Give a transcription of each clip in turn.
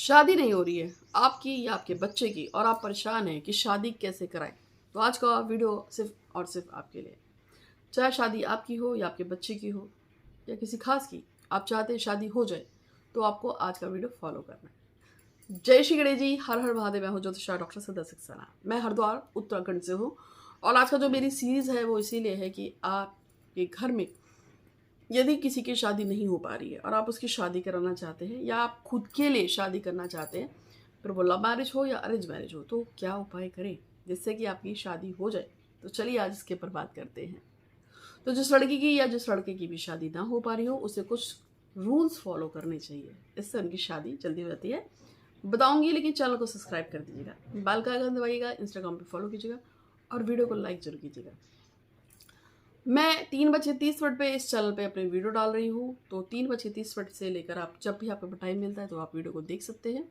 शादी नहीं हो रही है आपकी या आपके बच्चे की और आप परेशान हैं कि शादी कैसे कराएं। तो आज का वीडियो सिर्फ और सिर्फ आपके लिए। चाहे शादी आपकी हो या आपके बच्चे की हो या किसी खास की, आप चाहते हैं शादी हो जाए तो आपको आज का वीडियो फॉलो करना है। जय श्री गणेश जी, हर हर महादेव। मैं हूँ ज्योतिषा डॉक्टर सिद्धा सक्सेना। मैं हरिद्वार उत्तराखंड से हूँ और आज का जो मेरी सीरीज़ है वो इसीलिए है कि आपके घर में यदि किसी की शादी नहीं हो पा रही है और आप उसकी शादी कराना चाहते हैं या आप खुद के लिए शादी करना चाहते हैं, फिर वो लव मैरिज हो या अरेंज मैरिज हो, तो क्या उपाय करें जिससे कि आपकी शादी हो जाए। तो चलिए आज इसके ऊपर बात करते हैं। तो जिस लड़की की या जिस लड़के की भी शादी ना हो पा रही हो उसे कुछ रूल्स फॉलो करने चाहिए, इससे उनकी शादी जल्दी हो जाती है। बताऊंगी, लेकिन चैनल को सब्सक्राइब कर दीजिएगा, बेल का आइकन दबाइएगा, इंस्टाग्राम पे फॉलो कीजिएगा और वीडियो को लाइक जरूर कीजिएगा। मैं 3:30 पे इस चैनल पे अपने वीडियो डाल रही हूँ, तो 3:30 से लेकर आप जब भी आपको टाइम मिलता है तो आप वीडियो को देख सकते हैं।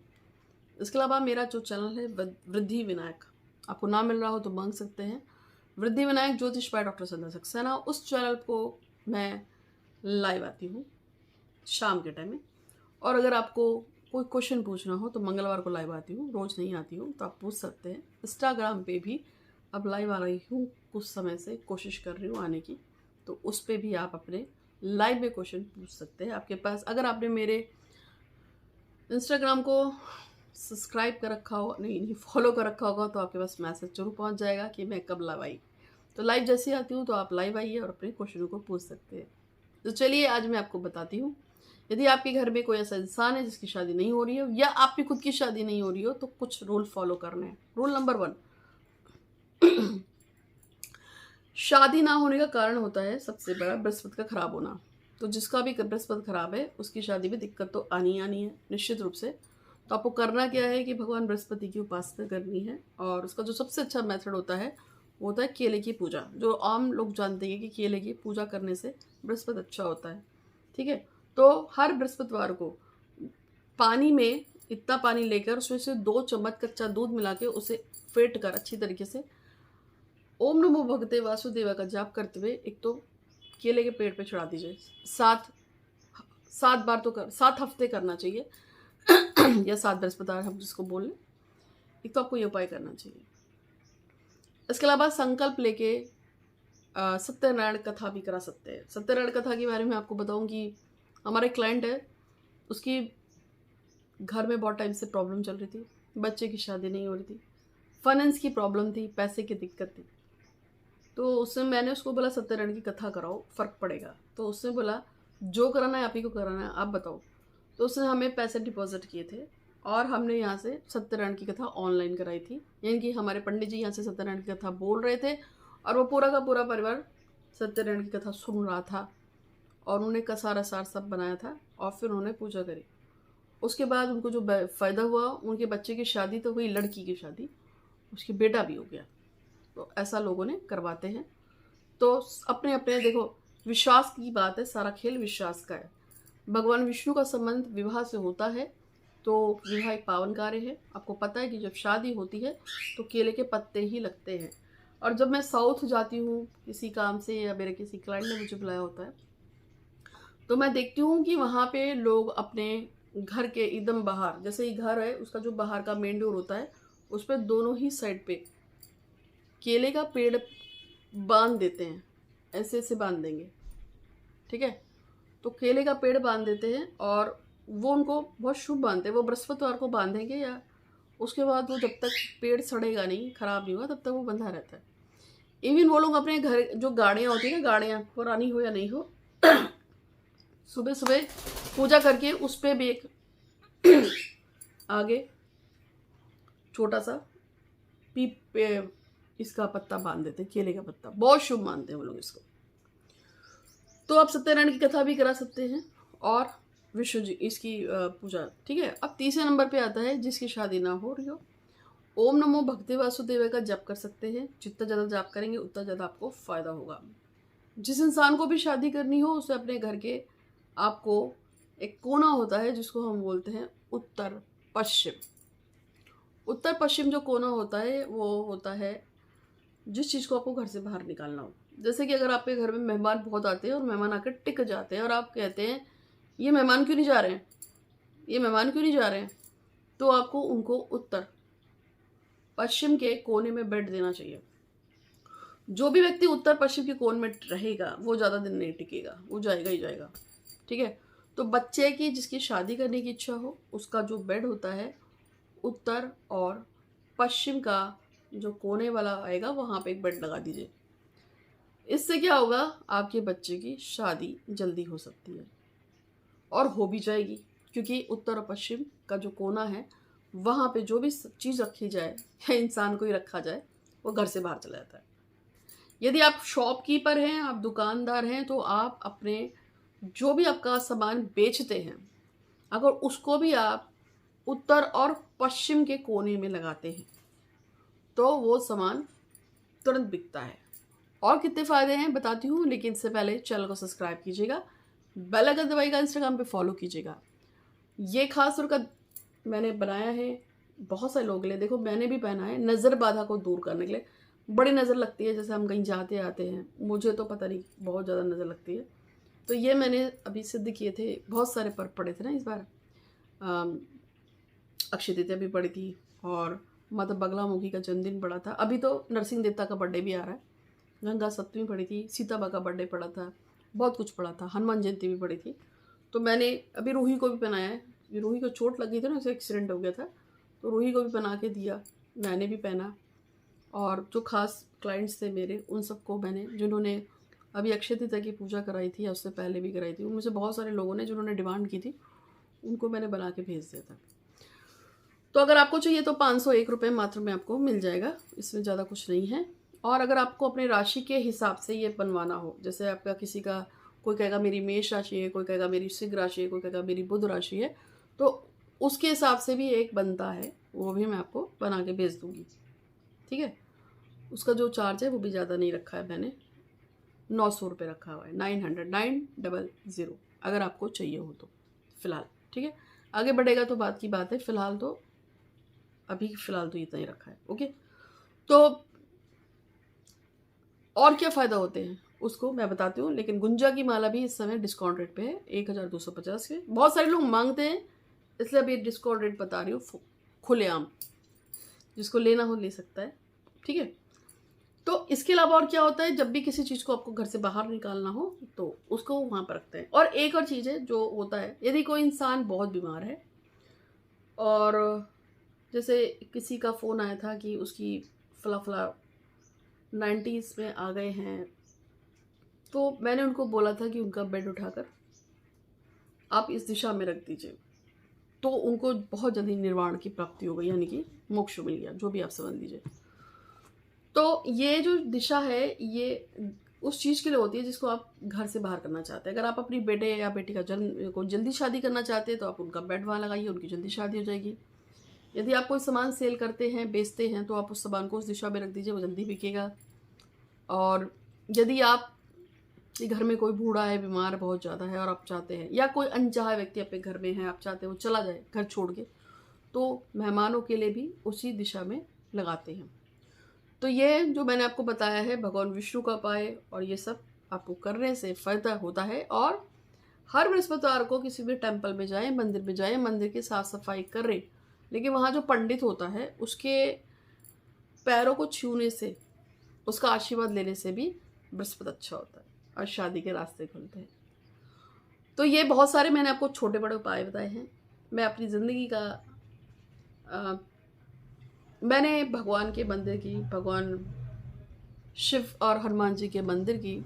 इसके अलावा मेरा जो चैनल है वृद्धि विनायक, आपको ना मिल रहा हो तो मांग सकते हैं, वृद्धि विनायक ज्योतिष बाय डॉक्टर सिद्धा सक्सेना। उस चैनल को मैं लाइव आती हूँ शाम के टाइम में। और अगर आपको कोई क्वेश्चन पूछना हो तो मंगलवार को लाइव आती हूँ, रोज़ नहीं आती हूँ, तो आप पूछ सकते हैं। इंस्टाग्राम पे भी अब लाइव आ रही हूँ, कुछ समय से कोशिश कर रही हूँ आने की, तो उस पर भी आप अपने लाइव में क्वेश्चन पूछ सकते हैं। आपके पास अगर आपने मेरे इंस्टाग्राम को सब्सक्राइब कर रखा हो, नहीं फॉलो कर रखा होगा, तो आपके पास मैसेज जरूर पहुँच जाएगा कि मैं कब लाइव आई। तो लाइव जैसे आती हूँ तो आप लाइव आइए और अपने क्वेश्चनों को पूछ सकते हैं। तो चलिए आज मैं आपको बताती हूँ, यदि आपके घर में कोई ऐसा इंसान है जिसकी शादी नहीं हो रही हो या आपकी खुद की शादी नहीं हो रही हो, तो कुछ रूल फॉलो करने हैं। रूल नंबर 1, शादी ना होने का कारण होता है सबसे बड़ा बृहस्पति का खराब होना। तो जिसका भी बृहस्पति खराब है उसकी शादी में दिक्कत तो आनी है निश्चित रूप से। तो आपको करना क्या है कि भगवान बृहस्पति की उपासना करनी है, और उसका जो सबसे अच्छा मेथड होता है वो होता है केले की पूजा। जो आम लोग जानते हैं कि केले की पूजा करने से बृहस्पति अच्छा होता है, ठीक है। तो हर बृहस्पतिवार को पानी में इतना पानी लेकर उसमें से 2 चम्मच कच्चा दूध मिला के उसे फेंट कर अच्छी तरीके से ओम नमो भगवते वासुदेवा का जाप करते हुए एक तो केले के पेड़ पे चढ़ा दीजिए। 7 बार तो 7 हफ्ते करना चाहिए या 7 बृहस्पतिवार हम जिसको बोल लें। एक तो आपको ये उपाय करना चाहिए। इसके अलावा संकल्प लेके सत्यनारायण कथा भी करा सकते हैं। सत्यनारायण कथा के बारे में आपको बताऊं कि हमारे क्लाइंट है, उसकी घर में बहुत टाइम से प्रॉब्लम चल रही थी, बच्चे की शादी नहीं हो रही थी, फाइनेंस की प्रॉब्लम थी, पैसे की दिक्कत थी। तो उससे मैंने उसको बोला सत्यनारायण की कथा कराओ, फ़र्क पड़ेगा। तो उसने बोला जो कराना है आप ही को कराना है, आप बताओ। तो उसने हमें पैसे डिपॉजिट किए थे और हमने यहाँ से सत्यनारायण की कथा ऑनलाइन कराई थी। यानी कि हमारे पंडित जी यहाँ से सत्यनारायण की कथा बोल रहे थे और वो पूरा का पूरा परिवार सत्यनारायण की कथा सुन रहा था और उन्होंने का सारा सार सब बनाया था और फिर उन्होंने पूजा करी। उसके बाद उनको जो फ़ायदा हुआ, उनके बच्चे की शादी तो हुई, लड़की की शादी, उसकी बेटा भी हो गया। तो ऐसा लोगों ने करवाते हैं। तो अपने अपने देखो, विश्वास की बात है, सारा खेल विश्वास का है। भगवान विष्णु का संबंध विवाह से होता है, तो विवाह एक पावन कार्य है। आपको पता है कि जब शादी होती है तो केले के पत्ते ही लगते हैं। और जब मैं साउथ जाती हूँ किसी काम से या मेरे किसी क्लाइंट ने मुझे बुलाया होता है, तो मैं देखती हूँ कि वहाँ पे लोग अपने घर के एकदम बाहर, जैसे ही घर है उसका जो बाहर का मेन डोर होता है, उस पर दोनों ही साइड पे केले का पेड़ बांध देते हैं। ऐसे ऐसे बांध देंगे, ठीक है। तो केले का पेड़ बांध देते हैं और वो उनको बहुत शुभ मानते हैं। वो बृहस्पतिवार को बांधेंगे या उसके बाद वो जब तक पेड़ सड़ेगा नहीं, खराब नहीं हुआ, तब तक वो बंधा रहता है। इवन वो लोग अपने घर जो गाड़ियाँ होती है ना, गाड़ियाँ पुरानी हो या नहीं हो, सुबह सुबह पूजा करके उस पर भी एक आगे छोटा सा पीप इसका पत्ता बांध देते हैं, केले का पत्ता। बहुत शुभ मानते हैं वो लोग इसको। तो आप सत्यनारायण की कथा भी करा सकते हैं और विष्णु जी इसकी पूजा, ठीक है। अब तीसरे नंबर पे आता है जिसकी शादी ना हो रही हो, ओम नमो भगवते वासुदेव का जप कर सकते हैं। जितना ज़्यादा जप करेंगे उतना ज़्यादा आपको फ़ायदा होगा। जिस इंसान को भी शादी करनी हो उसे अपने घर के, आपको एक कोना होता है जिसको हम बोलते हैं उत्तर पश्चिम। उत्तर पश्चिम जो कोना होता है वो होता है जिस चीज़ को आपको घर से बाहर निकालना हो। जैसे कि अगर आपके घर में मेहमान बहुत आते हैं और मेहमान आकर टिक जाते हैं और आप कहते हैं ये मेहमान क्यों नहीं जा रहे हैं, ये मेहमान क्यों नहीं जा रहे हैं, तो आपको उनको उत्तर पश्चिम के कोने में बेड देना चाहिए। जो भी व्यक्ति उत्तर पश्चिम के कोने में रहेगा वो ज़्यादा दिन नहीं टिकेगा, वो जाएगा ही जाएगा। ठीक है, तो बच्चे की जिसकी शादी करने की इच्छा हो उसका जो बेड होता है उत्तर और पश्चिम का जो कोने वाला आएगा वहाँ पे एक बेड लगा दीजिए। इससे क्या होगा, आपके बच्चे की शादी जल्दी हो सकती है और हो भी जाएगी, क्योंकि उत्तर और पश्चिम का जो कोना है वहाँ पे जो भी चीज़ रखी जाए या इंसान को ही रखा जाए वो घर से बाहर चला जाता है। यदि आप शॉपकीपर हैं, आप दुकानदार हैं, तो आप अपने जो भी आपका सामान बेचते हैं अगर उसको भी आप उत्तर और पश्चिम के कोने में लगाते हैं तो वो सामान तुरंत बिकता है। और कितने फ़ायदे हैं बताती हूँ, लेकिन इससे पहले चैनल को सब्सक्राइब कीजिएगा, बेल आइकन दबाइएगा, इंस्टाग्राम पे फॉलो कीजिएगा। ये खास तौर का मैंने बनाया है बहुत सारे लोगों के लिए। देखो मैंने भी पहना है नज़र बाधा को दूर करने के लिए। बड़ी नज़र लगती है जैसे हम कहीं जाते आते हैं, मुझे तो पता नहीं बहुत ज़्यादा नज़र लगती है। तो ये मैंने अभी सिद्ध किए थे, बहुत सारे पर्व पड़े थे ना इस बार। अक्षय तृतीया भी पड़ी थी और माता बगलामुखी का जन्मदिन पड़ा था। अभी तो नरसिंह देवता का बर्थडे भी आ रहा है, गंगा सप्तमी पड़ी थी, सीता बा का बर्थडे पड़ा था, बहुत कुछ पड़ा था, हनुमान जयंती भी पड़ी थी। तो मैंने अभी रूही को भी पहनाया है। रूही को चोट लगी थी ना, उसे एक्सीडेंट हो गया था, तो रूही को भी पहना के दिया, मैंने भी पहना। और जो खास क्लाइंट्स थे मेरे उन सबको मैंने, जिन्होंने अभी अक्षय तृतीया की पूजा कराई थी या उससे पहले भी कराई थी, उनमें से बहुत सारे लोगों ने जिन्होंने डिमांड की थी उनको मैंने बना के भेज दिया था। तो अगर आपको चाहिए तो 501 रुपये मात्र में आपको मिल जाएगा, इसमें ज़्यादा कुछ नहीं है। और अगर आपको अपने राशि के हिसाब से ये बनवाना हो, जैसे आपका किसी का, कोई कहेगा मेरी मेष राशि है, कोई कहेगा मेरी सिंह राशि है, कोई कहेगा मेरी बुध राशि है, तो उसके हिसाब से भी एक बनता है, वो भी मैं आपको बना के भेज दूँगी। ठीक है, उसका जो चार्ज है वो भी ज़्यादा नहीं रखा है मैंने, 900 रुपये रखा हुआ है, 900 अगर आपको चाहिए हो तो फ़िलहाल। ठीक है, आगे बढ़ेगा तो बात की बात है, फ़िलहाल तो इतना ही रखा है। ओके, तो और क्या फ़ायदा होते हैं उसको मैं बताती हूँ, लेकिन गुंजा की माला भी इस समय डिस्काउंट रेट पे है 1250 के। बहुत सारे लोग मांगते हैं इसलिए अभी डिस्काउंट रेट बता रही हूँ खुलेआम, जिसको लेना हो ले सकता है। ठीक है, तो इसके अलावा और क्या होता है, जब भी किसी चीज़ को आपको घर से बाहर निकालना हो तो उसको वहाँ पर रखते हैं। और एक और चीज़ है जो होता है, यदि कोई इंसान बहुत बीमार है और जैसे किसी का फ़ोन आया था कि उसकी फला 90s में आ गए हैं, तो मैंने उनको बोला था कि उनका बेड उठाकर आप इस दिशा में रख दीजिए, तो उनको बहुत जल्दी निर्वाण की प्राप्ति हो गई, यानी कि मोक्ष मिल गया, जो भी आप समझ लीजिए। तो ये जो दिशा है ये उस चीज़ के लिए होती है जिसको आप घर से बाहर करना चाहते हैं। अगर आप अपनी बेटे या बेटी का जल्दी शादी करना चाहते हैं तो आप उनका बेड वहाँ लगाइए, उनकी जल्दी शादी हो जाएगी। यदि आप कोई सामान सेल करते हैं, बेचते हैं, तो आप उस सामान को उस दिशा में रख दीजिए, वो जल्दी बिकेगा। और यदि आप घर में कोई बूढ़ा है, बीमार बहुत ज़्यादा है और आप चाहते हैं, या कोई अनचाहा व्यक्ति आपके घर में है, आप चाहते हैं वो चला जाए घर छोड़ के, तो मेहमानों के लिए भी उसी दिशा में लगाते हैं। तो ये जो मैंने आपको बताया है भगवान विष्णु का उपाय, और ये सब आपको करने से फ़ायदा होता है। और हर बृहस्पतिवार को किसी भी टेम्पल में जाएं, मंदिर में जाएं, मंदिर की साफ़ सफाई करें, लेकिन वहाँ जो पंडित होता है उसके पैरों को छूने से, उसका आशीर्वाद लेने से भी बृहस्पति अच्छा होता है और शादी के रास्ते खुलते हैं। तो ये बहुत सारे मैंने आपको छोटे बड़े उपाय बताए हैं। मैं अपनी ज़िंदगी का मैंने भगवान के मंदिर की, भगवान शिव और हनुमान जी के मंदिर की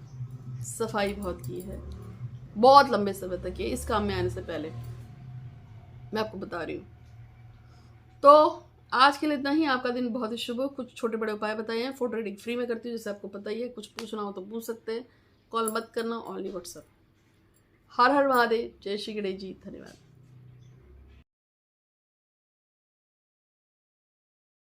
सफाई बहुत की है, बहुत लंबे समय तक की, इस काम में आने से पहले, मैं आपको बता रही हूँ। तो आज के लिए इतना ही। आपका दिन बहुत ही शुभ हो। कुछ छोटे बड़े उपाय बताए हैं, फोटो रीडिंग फ्री में करती हूँ, जैसे आपको पता ही है। कुछ पूछना हो तो पूछ सकते हैं, कॉल मत करना, ओनली व्हाट्सएप। हर हर महादेव, जय श्री गणेश जी, धन्यवाद।